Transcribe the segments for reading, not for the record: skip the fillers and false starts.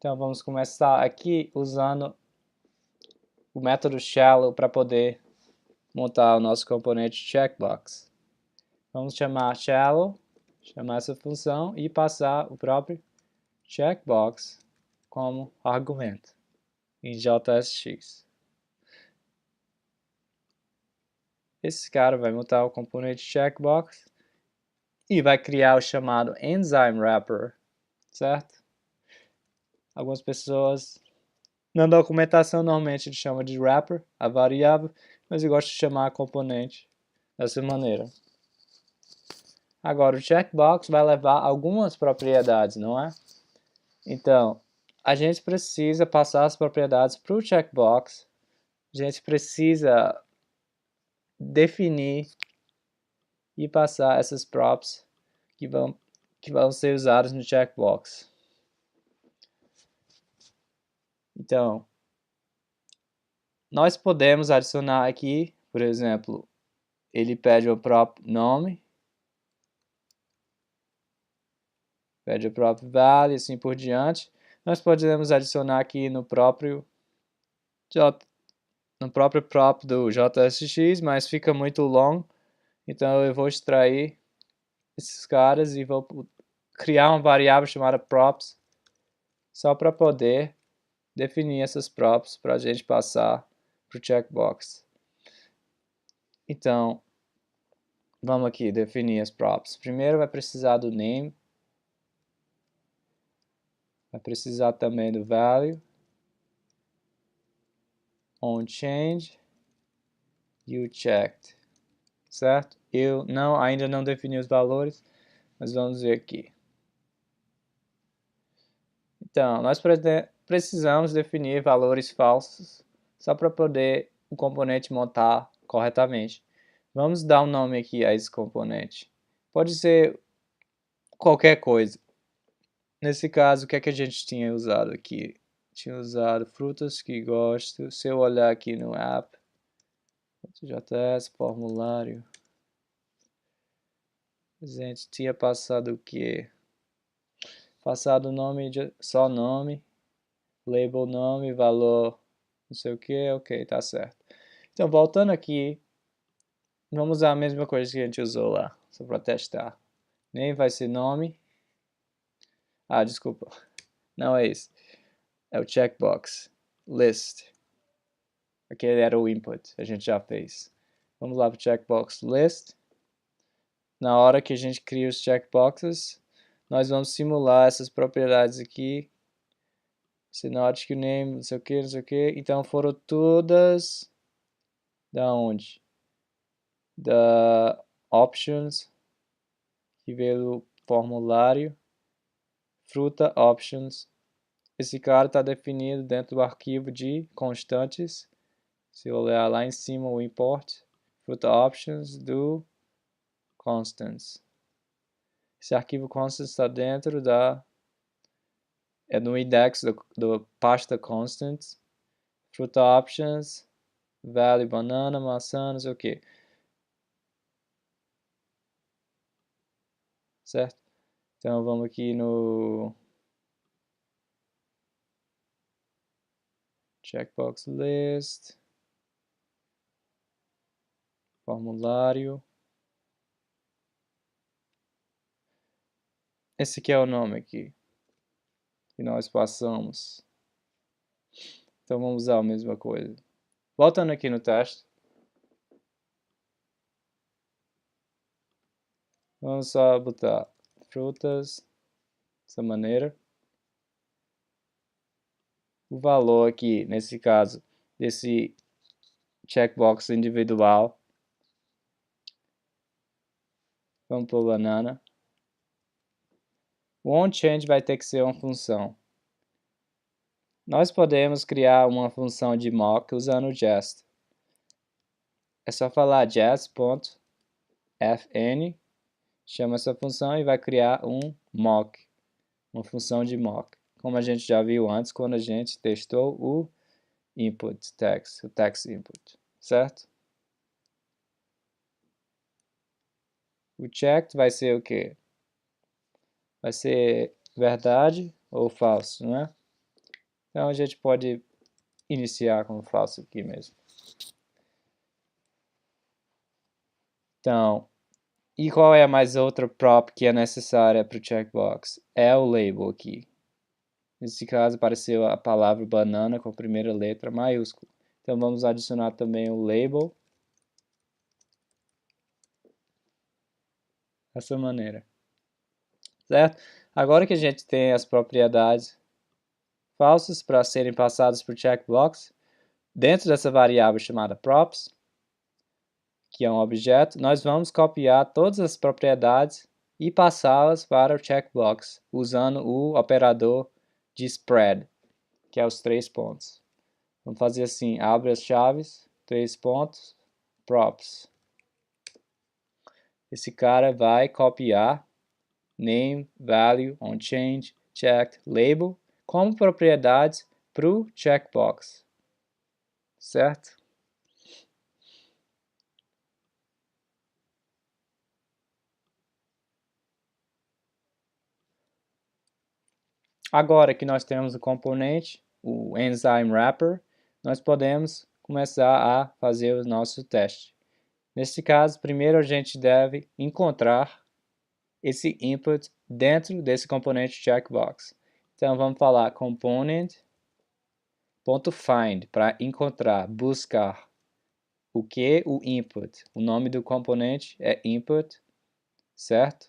Então vamos começar aqui usando o método shallow para poder montar o nosso componente checkbox. Vamos chamar shallow, chamar essa função e passar o próprio checkbox como argumento em JSX. Esse cara vai montar o componente checkbox e vai criar o chamado enzyme wrapper, certo? Algumas pessoas na documentação normalmente ele chama de wrapper, a variável, mas eu gosto de chamar a componente dessa maneira. Agora o checkbox vai levar algumas propriedades, não é? Então, a gente precisa passar as propriedades para o checkbox, a gente precisa definir e passar essas props que vão ser usadas no checkbox. Então, nós podemos adicionar aqui, por exemplo, ele pede o prop nome, pede o prop value, assim por diante. Nós podemos adicionar aqui no próprio prop do JSX, mas fica muito longo, então eu vou extrair esses caras e vou criar uma variável chamada props, só para poder definir essas props para a gente passar para o checkbox. Então, vamos aqui definir as props. Primeiro vai precisar do name, vai precisar também do value, onChange e o checked, certo? Eu ainda não defini os valores, mas vamos ver aqui. Então, nós precisamos definir valores falsos só para poder o componente montar corretamente. Vamos dar um nome aqui a esse componente. Pode ser qualquer coisa. Nesse caso, o que é que a gente tinha usado aqui? Tinha usado frutas que gosto. Se eu olhar aqui no app, JS, formulário, a gente tinha passado o que? Passado o nome, só nome, label nome, valor, não sei o que, ok, tá certo. Então, voltando aqui, vamos usar a mesma coisa que a gente usou lá, só para testar. Name vai ser nome. Ah, desculpa, não é isso. É o checkbox, list. Aquele era o input, a gente já fez. Vamos lá para o checkbox list. Na hora que a gente cria os checkboxes, nós vamos simular essas propriedades aqui. Synodic name, não sei o que, não sei o que. Então foram todas da onde? Da options, que veio do formulário, fruta options. Esse cara está definido dentro do arquivo de constantes. Se eu olhar lá em cima o import, fruta options do constants. Esse arquivo constants está dentro no index do pasta constants, fruta options, value banana, maçã, não sei o que. Certo? Então vamos aqui no checkbox list, formulário. Esse aqui é o nome aqui que nós passamos. Então vamos usar a mesma coisa. Voltando aqui no teste. Vamos só botar frutas dessa maneira. O valor aqui, nesse caso, desse checkbox individual. Vamos por banana. O onChange vai ter que ser uma função. Nós podemos criar uma função de mock usando o jest. É só falar jest.fn, chama essa função e vai criar um mock, uma função de mock, como a gente já viu antes quando a gente testou o input text, o text input, certo? O checked vai ser o quê? Vai ser verdade ou falso, não é? Então a gente pode iniciar como falso aqui mesmo. Então, e qual é mais outra prop que é necessária para o checkbox? É o label aqui. Nesse caso apareceu a palavra banana com a primeira letra maiúscula. Então vamos adicionar também o label. Dessa maneira. Certo? Agora que a gente tem as propriedades falsas para serem passadas por checkbox, dentro dessa variável chamada props, que é um objeto, nós vamos copiar todas as propriedades e passá-las para o checkbox, usando o operador de spread, que é os 3 pontos. Vamos fazer assim, abre as chaves, 3 pontos, props. Esse cara vai copiar name, value, onChange, checked, label, como propriedades para o checkbox, certo? Agora que nós temos o componente, o enzyme wrapper, nós podemos começar a fazer o nosso teste. Nesse caso, primeiro a gente deve encontrar esse input dentro desse componente checkbox. Então vamos falar component.find para encontrar, buscar o que? O input. O nome do componente é input, certo?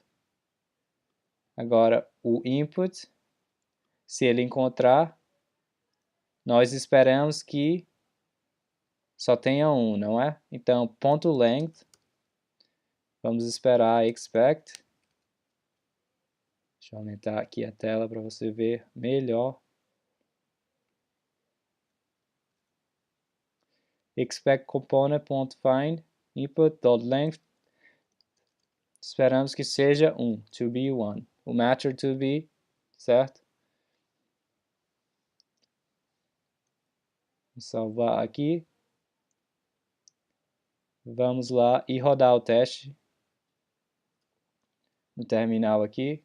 Agora o input, se ele encontrar, nós esperamos que só tenha um, não é? Então ponto length, vamos esperar expect. Deixa eu aumentar aqui a tela para você ver melhor. Expect component.find input.length. Esperamos que seja 1, to be 1. O matter to be, certo? Vou salvar aqui. Vamos lá e rodar o teste no terminal aqui.